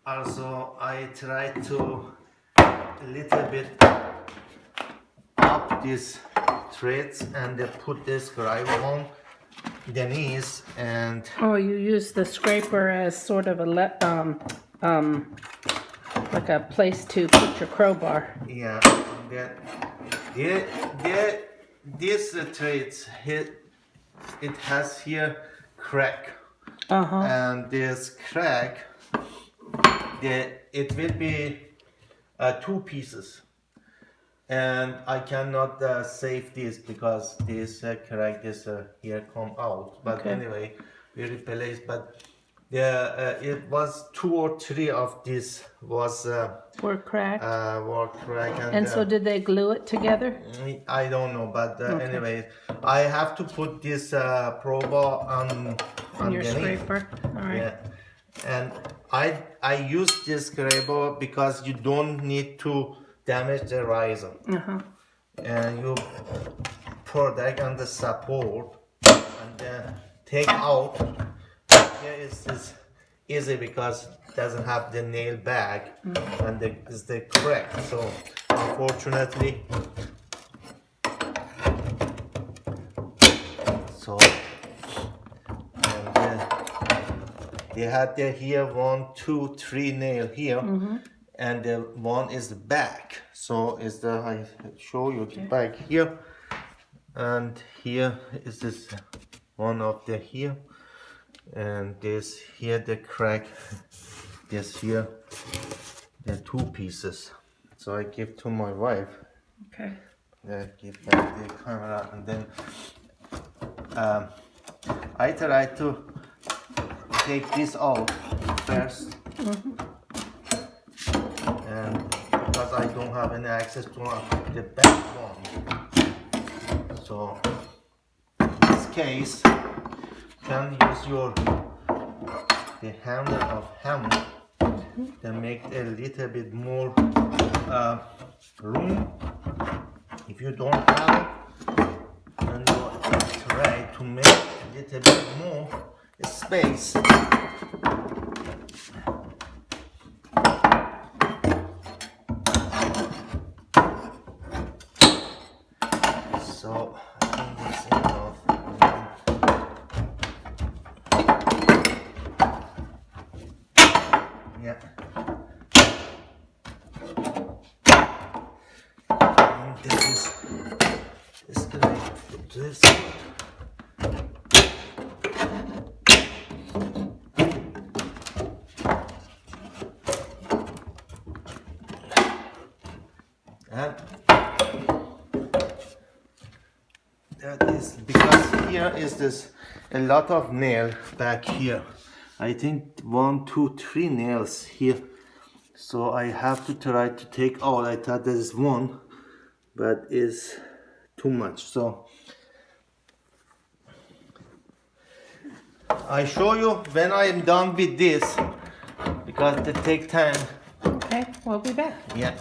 Also, I try to a little bit up these threads and then put this scraper on the knees and Oh, you use the scraper as sort of a like a place to put your crowbar. yeah, that this threads it has here crack and this crack it will be two pieces. And I cannot save this because this crack this here come out. But Okay. anyway, we replace. But it was 2 or 3 of this was Were cracked. were crack. And so did they glue it together? I don't know, but Okay. anyway, I have to put this probe on Your underneath. scraper. All right. Yeah, and I use this scraper because you don't need to damage the riser. And you put that on the support and then take out. Here is this easy because it doesn't have the nail back and is the crack. So unfortunately, so and they had there here 1, 2, 3 nail here. And the one is the back, so is the I show you the back here, and here is this one of the here, and this here the crack, this here the 2 pieces. So I give to my wife. Okay. Give back the camera, and then I try to take this out first. And because I don't have any access to the back one, so in this case, you can use the handle of hammer to make a little bit more room. If you don't have, then you try to make a little bit more space. So I think this is enough. Yeah. And this is gonna put this. And that is because here is this a lot of nail back here. I think 1, 2, 3 nails here. So I have to try to take out. I thought there is 1, but it's too much. So I show you when I am done with this because it take time. Okay. We'll be back. Yeah.